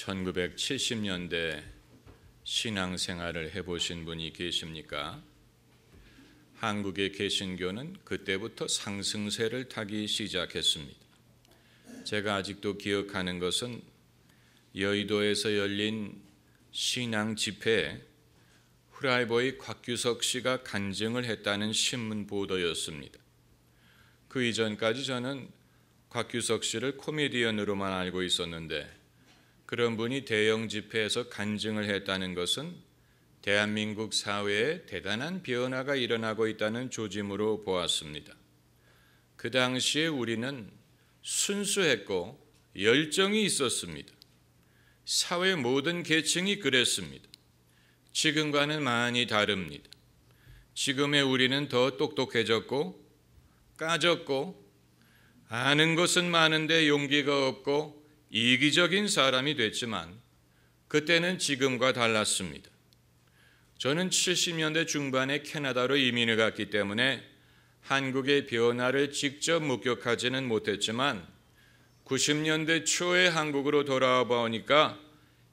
1970년대 신앙생활을 해보신 분이 계십니까? 한국의 개신교는 그때부터 상승세를 타기 시작했습니다. 제가 아직도 기억하는 것은 여의도에서 열린 신앙 집회에 후라이버의 곽규석 씨가 간증을 했다는 신문 보도였습니다. 그 이전까지 저는 곽규석 씨를 코미디언으로만 알고 있었는데 그런 분이 대형 집회에서 간증을 했다는 것은 대한민국 사회에 대단한 변화가 일어나고 있다는 조짐으로 보았습니다. 그 당시에 우리는 순수했고 열정이 있었습니다. 사회 모든 계층이 그랬습니다. 지금과는 많이 다릅니다. 지금의 우리는 더 똑똑해졌고 까졌고 아는 것은 많은데 용기가 없고 이기적인 사람이 됐지만 그때는 지금과 달랐습니다. 저는 70년대 중반에 캐나다로 이민을 갔기 때문에 한국의 변화를 직접 목격하지는 못했지만 90년대 초에 한국으로 돌아와 보니까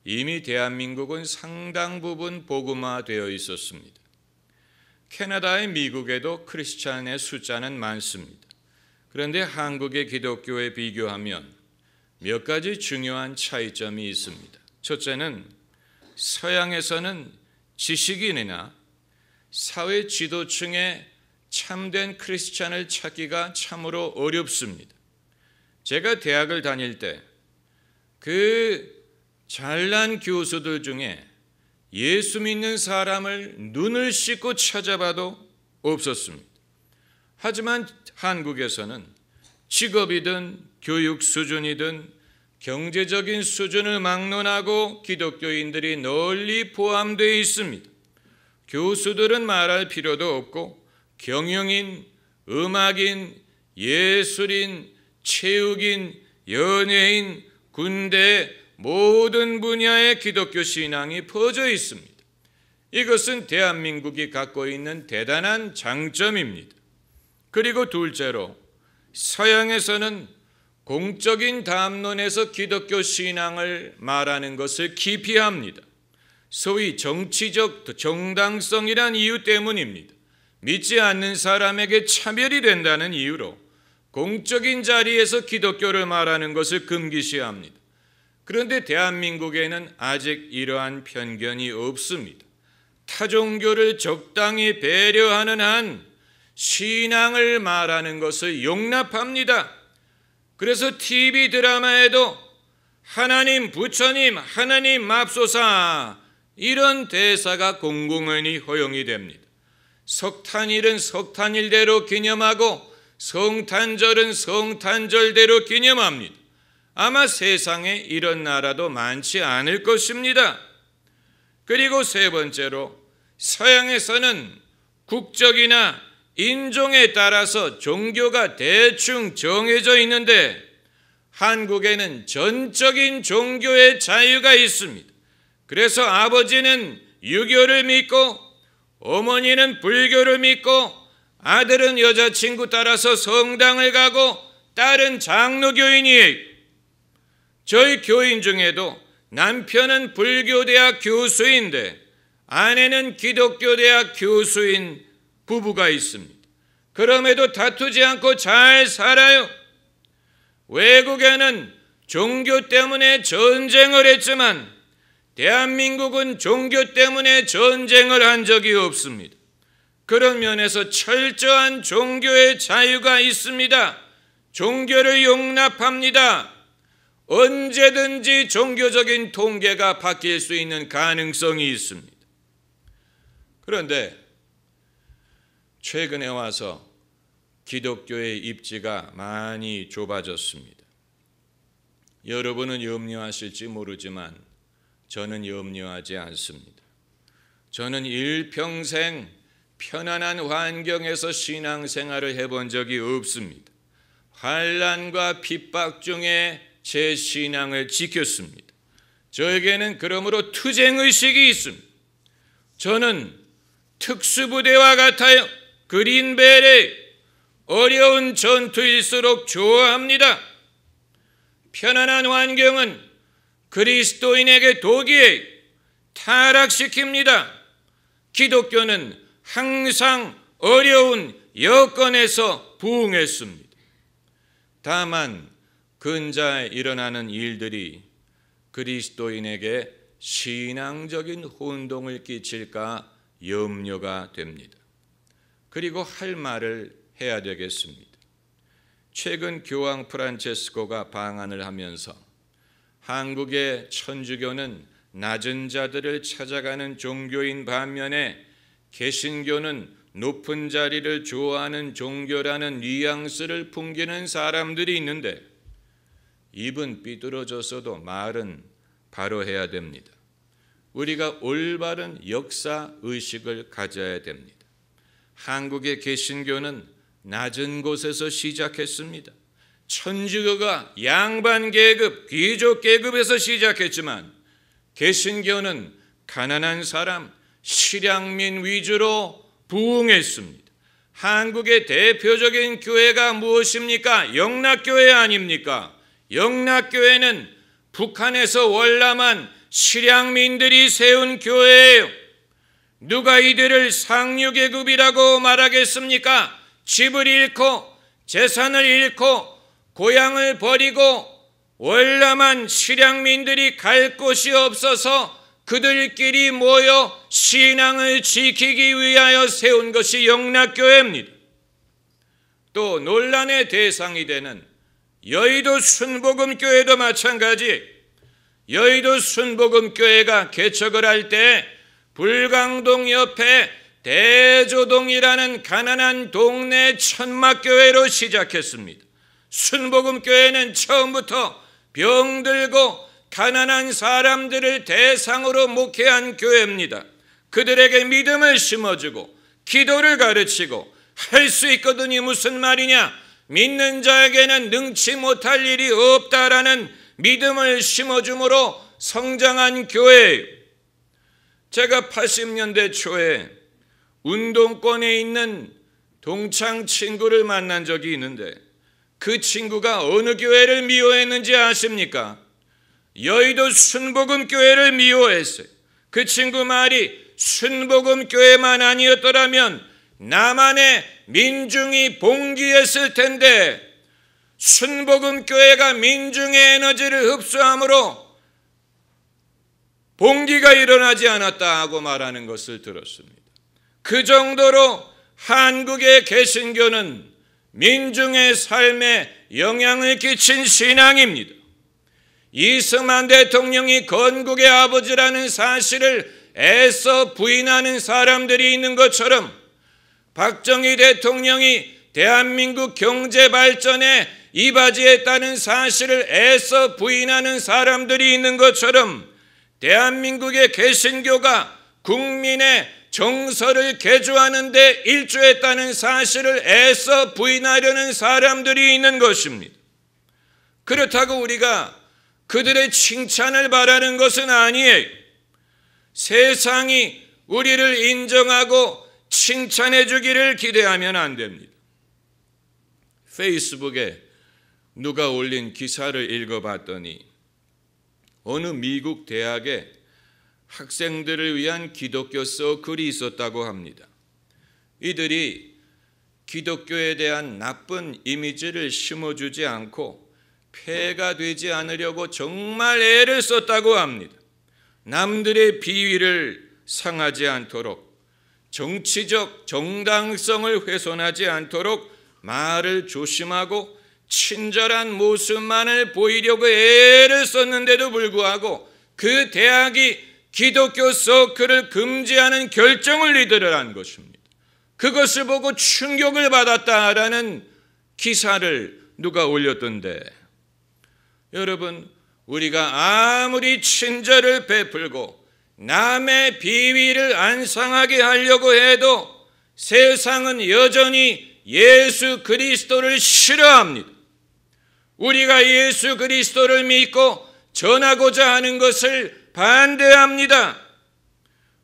이미 대한민국은 상당 부분 복음화되어 있었습니다. 캐나다의 미국에도 크리스찬의 숫자는 많습니다. 그런데 한국의 기독교에 비교하면 몇 가지 중요한 차이점이 있습니다. 첫째는 서양에서는 지식인이나 사회 지도층의 참된 크리스찬을 찾기가 참으로 어렵습니다. 제가 대학을 다닐 때 그 잘난 교수들 중에 예수 믿는 사람을 눈을 씻고 찾아봐도 없었습니다. 하지만 한국에서는 직업이든 교육 수준이든 경제적인 수준을 막론하고 기독교인들이 널리 포함되어 있습니다. 교수들은 말할 필요도 없고 경영인, 음악인, 예술인, 체육인, 연예인, 군대 모든 분야의 기독교 신앙이 퍼져 있습니다. 이것은 대한민국이 갖고 있는 대단한 장점입니다. 그리고 둘째로 서양에서는 공적인 담론에서 기독교 신앙을 말하는 것을 기피합니다. 소위 정치적 정당성이란 이유 때문입니다. 믿지 않는 사람에게 차별이 된다는 이유로 공적인 자리에서 기독교를 말하는 것을 금기시합니다. 그런데 대한민국에는 아직 이러한 편견이 없습니다. 타종교를 적당히 배려하는 한 신앙을 말하는 것을 용납합니다. 그래서 TV 드라마에도 하나님 부처님 하나님 맙소사 이런 대사가 공공연히 허용이 됩니다. 석탄일은 석탄일대로 기념하고 성탄절은 성탄절대로 기념합니다. 아마 세상에 이런 나라도 많지 않을 것입니다. 그리고 세 번째로 서양에서는 국적이나 인종에 따라서 종교가 대충 정해져 있는데 한국에는 전적인 종교의 자유가 있습니다. 그래서 아버지는 유교를 믿고 어머니는 불교를 믿고 아들은 여자친구 따라서 성당을 가고 딸은 장로교인이에요. 저희 교인 중에도 남편은 불교대학 교수인데 아내는 기독교대학 교수인 부부가 있습니다. 그럼에도 다투지 않고 잘 살아요. 외국에는 종교 때문에 전쟁을 했지만 대한민국은 종교 때문에 전쟁을 한 적이 없습니다. 그런 면에서 철저한 종교의 자유가 있습니다. 종교를 용납합니다. 언제든지 종교적인 통계가 바뀔 수 있는 가능성이 있습니다. 그런데 최근에 와서 기독교의 입지가 많이 좁아졌습니다. 여러분은 염려하실지 모르지만 저는 염려하지 않습니다. 저는 일평생 편안한 환경에서 신앙생활을 해본 적이 없습니다. 환난과 핍박 중에 제 신앙을 지켰습니다. 저에게는 그러므로 투쟁의식이 있습니다. 저는 특수부대와 같아요. 그린베레 어려운 전투일수록 좋아합니다. 편안한 환경은 그리스도인에게 독이에요. 타락시킵니다. 기독교는 항상 어려운 여건에서 부흥했습니다. 다만 근자에 일어나는 일들이 그리스도인에게 신앙적인 혼동을 끼칠까 염려가 됩니다. 그리고 할 말을 해야 되겠습니다. 최근 교황 프란체스코가 방한을 하면서 한국의 천주교는 낮은 자들을 찾아가는 종교인 반면에 개신교는 높은 자리를 좋아하는 종교라는 뉘앙스를 풍기는 사람들이 있는데, 입은 삐뚤어졌어도 말은 바로 해야 됩니다. 우리가 올바른 역사 의식을 가져야 됩니다. 한국의 개신교는 낮은 곳에서 시작했습니다. 천주교가 양반 계급, 귀족 계급에서 시작했지만 개신교는 가난한 사람, 실향민 위주로 부흥했습니다. 한국의 대표적인 교회가 무엇입니까? 영락교회 아닙니까? 영락교회는 북한에서 월남한 실향민들이 세운 교회예요. 누가 이들을 상류계급이라고 말하겠습니까? 집을 잃고 재산을 잃고 고향을 버리고 월남한 실향민들이 갈 곳이 없어서 그들끼리 모여 신앙을 지키기 위하여 세운 것이 영락교회입니다. 또 논란의 대상이 되는 여의도 순복음교회도 마찬가지. 여의도 순복음교회가 개척을 할 때 불광동 옆에 대조동이라는 가난한 동네 천막교회로 시작했습니다. 순복음교회는 처음부터 병들고 가난한 사람들을 대상으로 목회한 교회입니다. 그들에게 믿음을 심어주고 기도를 가르치고, 할 수 있거든이 무슨 말이냐, 믿는 자에게는 능치 못할 일이 없다라는 믿음을 심어줌으로 성장한 교회예요. 제가 80년대 초에 운동권에 있는 동창 친구를 만난 적이 있는데, 그 친구가 어느 교회를 미워했는지 아십니까? 여의도 순복음교회를 미워했어요. 그 친구 말이 순복음교회만 아니었더라면 남한의 민중이 봉기했을 텐데, 순복음교회가 민중의 에너지를 흡수함으로 봉기가 일어나지 않았다 하고 말하는 것을 들었습니다. 그 정도로 한국의 개신교는 민중의 삶에 영향을 끼친 신앙입니다. 이승만 대통령이 건국의 아버지라는 사실을 애써 부인하는 사람들이 있는 것처럼, 박정희 대통령이 대한민국 경제 발전에 이바지했다는 사실을 애써 부인하는 사람들이 있는 것처럼, 대한민국의 개신교가 국민의 정서를 개조하는 데 일조했다는 사실을 애써 부인하려는 사람들이 있는 것입니다. 그렇다고 우리가 그들의 칭찬을 바라는 것은 아니에요. 세상이 우리를 인정하고 칭찬해 주기를 기대하면 안 됩니다. 페이스북에 누가 올린 기사를 읽어봤더니 어느 미국 대학에 학생들을 위한 기독교 서클이 있었다고 합니다. 이들이 기독교에 대한 나쁜 이미지를 심어주지 않고 폐가 되지 않으려고 정말 애를 썼다고 합니다. 남들의 비위를 상하지 않도록, 정치적 정당성을 훼손하지 않도록 말을 조심하고 친절한 모습만을 보이려고 애를 썼는데도 불구하고 그 대학이 기독교 서클을 금지하는 결정을 이들을 한 것입니다. 그것을 보고 충격을 받았다라는 기사를 누가 올렸던데, 여러분, 우리가 아무리 친절을 베풀고 남의 비위를 안 상하게 하려고 해도 세상은 여전히 예수 그리스도를 싫어합니다. 우리가 예수 그리스도를 믿고 전하고자 하는 것을 반대합니다.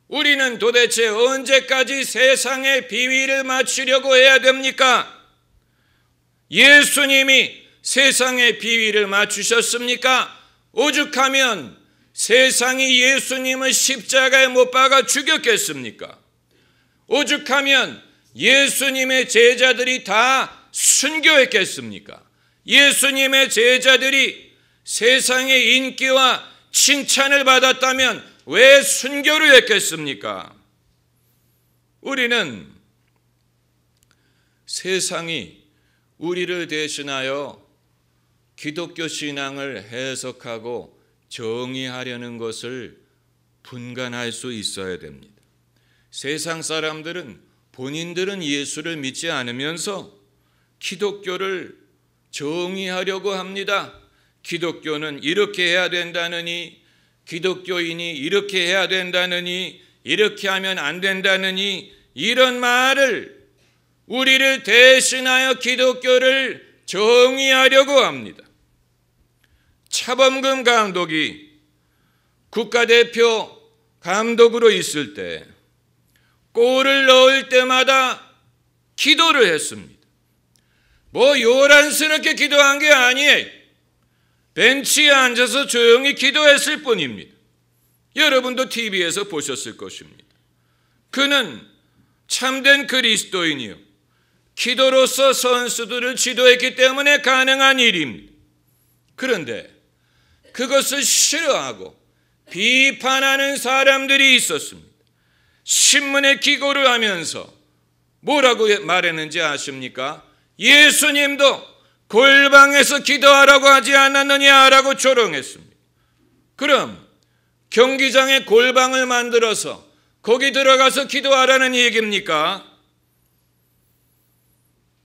우리는 도대체 언제까지 세상의 비위를 맞추려고 해야 됩니까? 예수님이 세상의 비위를 맞추셨습니까? 오죽하면 세상이 예수님을 십자가에 못 박아 죽였겠습니까? 오죽하면 예수님의 제자들이 다 순교했겠습니까? 예수님의 제자들이 세상의 인기와 칭찬을 받았다면 왜 순교를 했겠습니까? 우리는 세상이 우리를 대신하여 기독교 신앙을 해석하고 정의하려는 것을 분간할 수 있어야 됩니다. 세상 사람들은 본인들은 예수를 믿지 않으면서 기독교를 정의하려고 합니다. 기독교는 이렇게 해야 된다느니, 기독교인이 이렇게 해야 된다느니, 이렇게 하면 안 된다느니, 이런 말을 우리를 대신하여 기독교를 정의하려고 합니다. 차범근 감독이 국가대표 감독으로 있을 때 골을 넣을 때마다 기도를 했습니다. 뭐 요란스럽게 기도한 게 아니에요. 벤치에 앉아서 조용히 기도했을 뿐입니다. 여러분도 TV에서 보셨을 것입니다. 그는 참된 그리스도인이요, 기도로서 선수들을 지도했기 때문에 가능한 일입니다. 그런데 그것을 싫어하고 비판하는 사람들이 있었습니다. 신문에 기고를 하면서 뭐라고 말했는지 아십니까? 예수님도 골방에서 기도하라고 하지 않았느냐라고 조롱했습니다. 그럼 경기장에 골방을 만들어서 거기 들어가서 기도하라는 얘기입니까?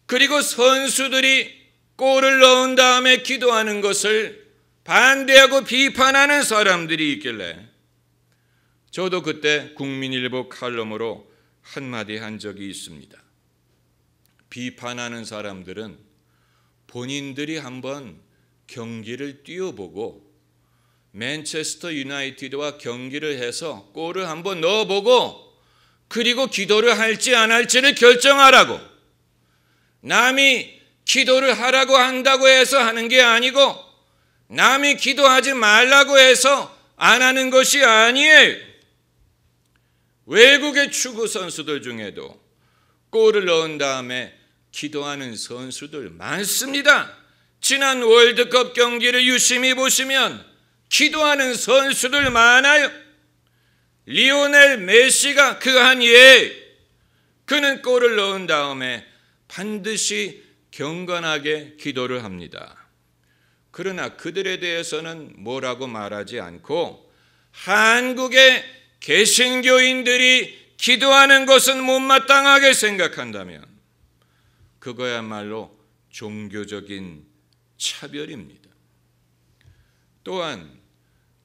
그리고 선수들이 골을 넣은 다음에 기도하는 것을 반대하고 비판하는 사람들이 있길래 저도 그때 국민일보 칼럼으로 한마디 한 적이 있습니다. 비판하는 사람들은 본인들이 한번 경기를 뛰어보고 맨체스터 유나이티드와 경기를 해서 골을 한번 넣어보고 그리고 기도를 할지 안 할지를 결정하라고, 남이 기도를 하라고 한다고 해서 하는 게 아니고 남이 기도하지 말라고 해서 안 하는 것이 아니에요. 외국의 축구 선수들 중에도 골을 넣은 다음에 기도하는 선수들 많습니다. 지난 월드컵 경기를 유심히 보시면 기도하는 선수들 많아요. 리오넬 메시가 그 한 예. 그는 골을 넣은 다음에 반드시 경건하게 기도를 합니다. 그러나 그들에 대해서는 뭐라고 말하지 않고 한국의 개신교인들이 기도하는 것은 못마땅하게 생각한다면 그거야말로 종교적인 차별입니다. 또한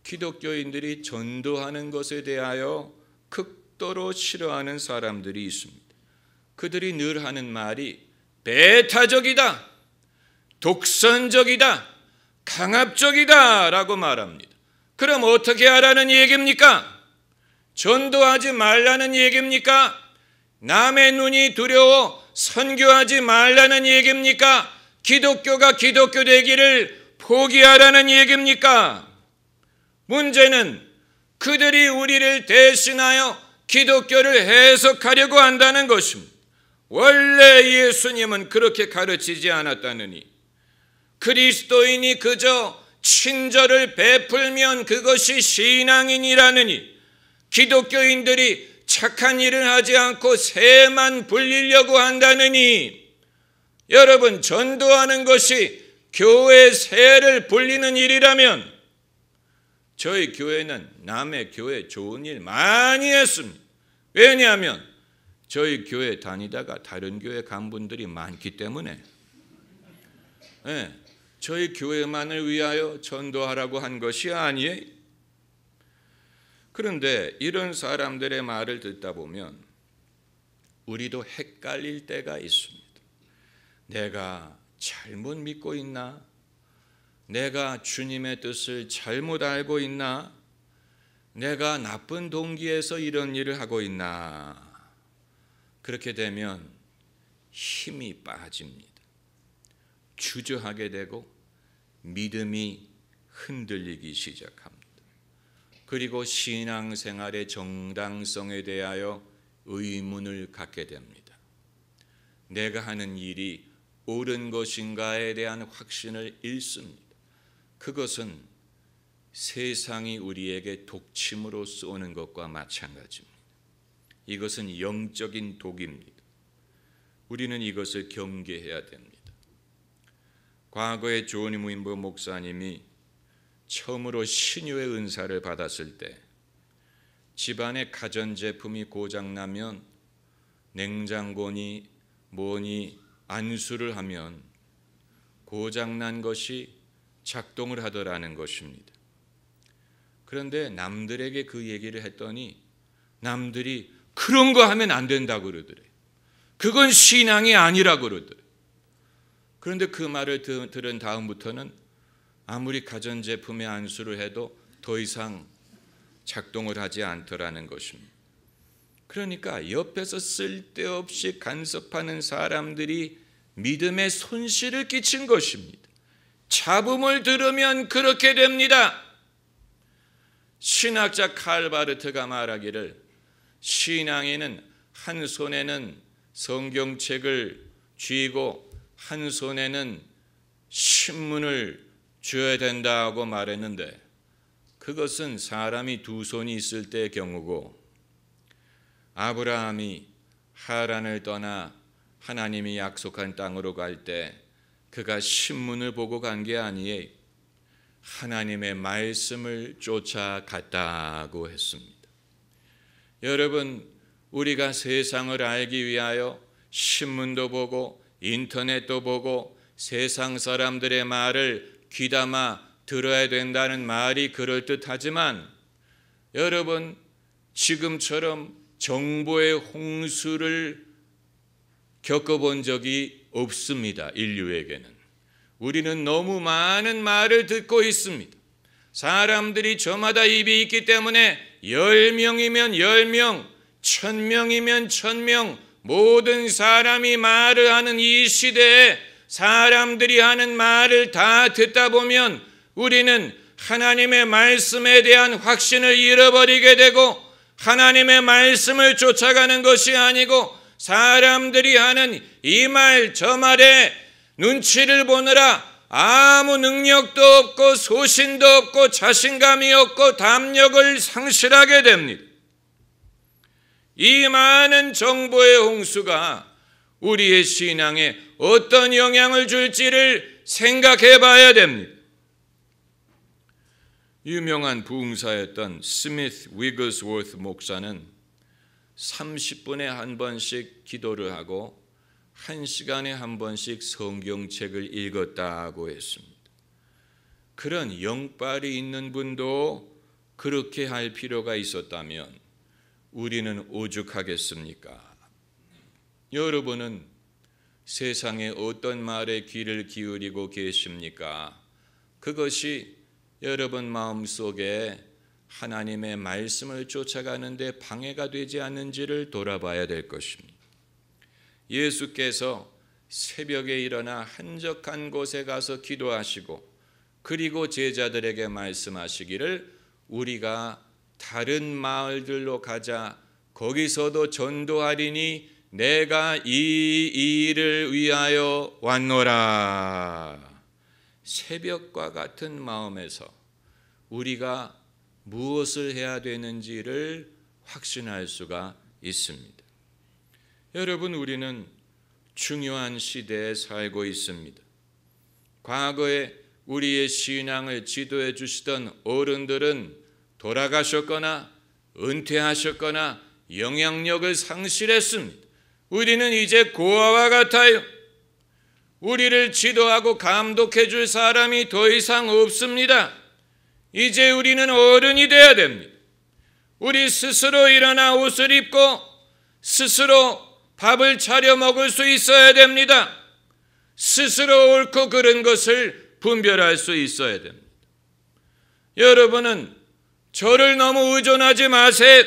기독교인들이 전도하는 것에 대하여 극도로 싫어하는 사람들이 있습니다. 그들이 늘 하는 말이 배타적이다, 독선적이다, 강압적이다 라고 말합니다. 그럼 어떻게 하라는 얘기입니까? 전도하지 말라는 얘기입니까? 남의 눈이 두려워 선교하지 말라는 얘기입니까? 기독교가 기독교 되기를 포기하라는 얘기입니까? 문제는 그들이 우리를 대신하여 기독교를 해석하려고 한다는 것입니다. 원래 예수님은 그렇게 가르치지 않았다느니, 그리스도인이 그저 친절을 베풀면 그것이 신앙인이라느니, 기독교인들이 착한 일을 하지 않고 세만 불리려고 한다느니, 여러분, 전도하는 것이 교회 세를 불리는 일이라면 저희 교회는 남의 교회 좋은 일 많이 했습니다. 왜냐하면 저희 교회 다니다가 다른 교회 간 분들이 많기 때문에, 네, 저희 교회만을 위하여 전도하라고 한 것이 아니에요. 그런데 이런 사람들의 말을 듣다 보면 우리도 헷갈릴 때가 있습니다. 내가 잘못 믿고 있나? 내가 주님의 뜻을 잘못 알고 있나? 내가 나쁜 동기에서 이런 일을 하고 있나? 그렇게 되면 힘이 빠집니다. 주저하게 되고 믿음이 흔들리기 시작합니다. 그리고 신앙생활의 정당성에 대하여 의문을 갖게 됩니다. 내가 하는 일이 옳은 것인가에 대한 확신을 잃습니다. 그것은 세상이 우리에게 독침으로 쏘는 것과 마찬가지입니다. 이것은 영적인 독입니다. 우리는 이것을 경계해야 됩니다. 과거에 존 윈버 목사님이 처음으로 신유의 은사를 받았을 때 집안의 가전제품이 고장나면 냉장고니 뭐니 안수를 하면 고장난 것이 작동을 하더라는 것입니다. 그런데 남들에게 그 얘기를 했더니 남들이 그런 거 하면 안 된다고 그러더래요. 그건 신앙이 아니라고 그러더래요. 그런데 그 말을 들은 다음부터는 아무리 가전제품에 안수를 해도 더 이상 작동을 하지 않더라는 것입니다. 그러니까 옆에서 쓸데없이 간섭하는 사람들이 믿음에 손실을 끼친 것입니다. 잡음을 들으면 그렇게 됩니다. 신학자 칼 바르트가 말하기를 신앙인은 한 손에는 성경책을 쥐고 한 손에는 신문을 쥐어야 된다고 말했는데 그것은 사람이 두 손이 있을 때의 경우고 아브라함이 하란을 떠나 하나님이 약속한 땅으로 갈 때 그가 신문을 보고 간 게 아니에요. 하나님의 말씀을 쫓아갔다고 했습니다. 여러분, 우리가 세상을 알기 위하여 신문도 보고 인터넷도 보고 세상 사람들의 말을 귀담아 들어야 된다는 말이 그럴듯하지만 여러분, 지금처럼 정보의 홍수를 겪어본 적이 없습니다. 인류에게는. 우리는 너무 많은 말을 듣고 있습니다. 사람들이 저마다 입이 있기 때문에 10명이면 10명, 1000명이면 1000명, 모든 사람이 말을 하는 이 시대에 사람들이 하는 말을 다 듣다 보면 우리는 하나님의 말씀에 대한 확신을 잃어버리게 되고 하나님의 말씀을 쫓아가는 것이 아니고 사람들이 하는 이 말 저 말에 눈치를 보느라 아무 능력도 없고 소신도 없고 자신감이 없고 담력을 상실하게 됩니다. 이 많은 정보의 홍수가 우리의 신앙에 어떤 영향을 줄지를 생각해 봐야 됩니다. 유명한 부흥사였던 스미스 위거스워스 목사는 30분에 한 번씩 기도를 하고 1시간에 한 번씩 성경책을 읽었다고 했습니다. 그런 영빨이 있는 분도 그렇게 할 필요가 있었다면 우리는 오죽하겠습니까? 여러분은 세상에 어떤 말에 귀를 기울이고 계십니까? 그것이 여러분 마음속에 하나님의 말씀을 쫓아가는데 방해가 되지 않는지를 돌아봐야 될 것입니다. 예수께서 새벽에 일어나 한적한 곳에 가서 기도하시고 그리고 제자들에게 말씀하시기를 우리가 다른 마을들로 가자. 거기서도 전도하리니 내가 이 일을 위하여 왔노라. 새벽과 같은 마음에서 우리가 무엇을 해야 되는지를 확신할 수가 있습니다. 여러분, 우리는 중요한 시대에 살고 있습니다. 과거에 우리의 신앙을 지도해 주시던 어른들은 돌아가셨거나 은퇴하셨거나 영향력을 상실했습니다. 우리는 이제 고아와 같아요. 우리를 지도하고 감독해 줄 사람이 더 이상 없습니다. 이제 우리는 어른이 되어야 됩니다. 우리 스스로 일어나 옷을 입고 스스로 밥을 차려 먹을 수 있어야 됩니다. 스스로 옳고 그른 것을 분별할 수 있어야 됩니다. 여러분은 저를 너무 의존하지 마세요.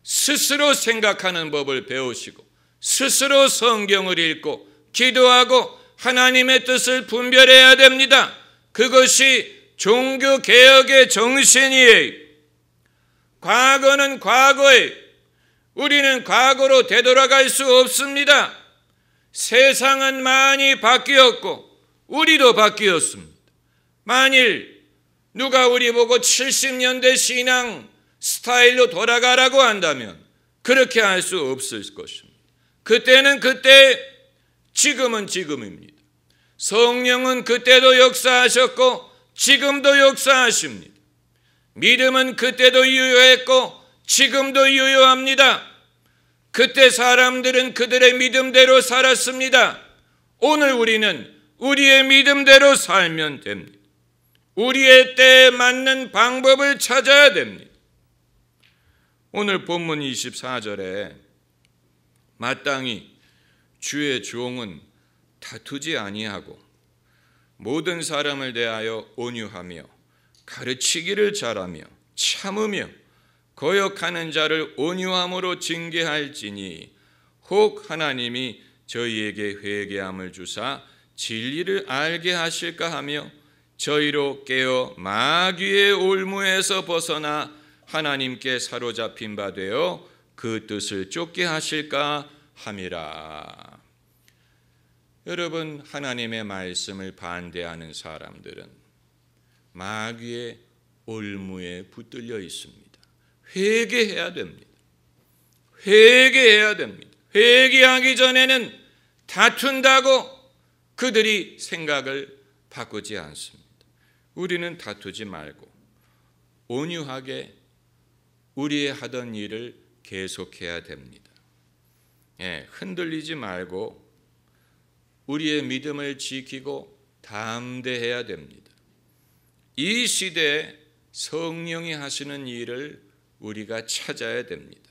스스로 생각하는 법을 배우시고 스스로 성경을 읽고 기도하고 하나님의 뜻을 분별해야 됩니다. 그것이 종교개혁의 정신이에요. 과거는 과거에 우리는 과거로 되돌아갈 수 없습니다. 세상은 많이 바뀌었고 우리도 바뀌었습니다. 만일 누가 우리 보고 70년대 신앙 스타일로 돌아가라고 한다면 그렇게 할 수 없을 것입니다. 그때는 그때, 지금은 지금입니다. 성령은 그때도 역사하셨고 지금도 역사하십니다. 믿음은 그때도 유효했고 지금도 유효합니다. 그때 사람들은 그들의 믿음대로 살았습니다. 오늘 우리는 우리의 믿음대로 살면 됩니다. 우리의 때에 맞는 방법을 찾아야 됩니다. 오늘 본문 24절에 마땅히 주의 종은 다투지 아니하고 모든 사람을 대하여 온유하며 가르치기를 잘하며 참으며 거역하는 자를 온유함으로 징계할지니 혹 하나님이 저희에게 회개함을 주사 진리를 알게 하실까 하며 저희로 깨어 마귀의 올무에서 벗어나 하나님께 사로잡힌 바 되어 그 뜻을 쫓게 하실까 함이라. 여러분, 하나님의 말씀을 반대하는 사람들은 마귀의 올무에 붙들려 있습니다. 회개해야 됩니다. 회개해야 됩니다. 회개하기 전에는 다툰다고 그들이 생각을 바꾸지 않습니다. 우리는 다투지 말고 온유하게 우리의 하던 일을 계속해야 됩니다. 흔들리지 말고 우리의 믿음을 지키고 담대해야 됩니다. 이 시대에 성령이 하시는 일을 우리가 찾아야 됩니다.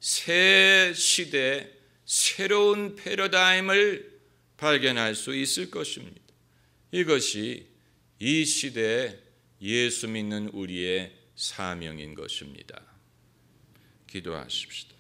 새 시대에 새로운 패러다임을 발견할 수 있을 것입니다. 이것이 이 시대에 예수 믿는 우리의 사명인 것입니다. 기도하십시다.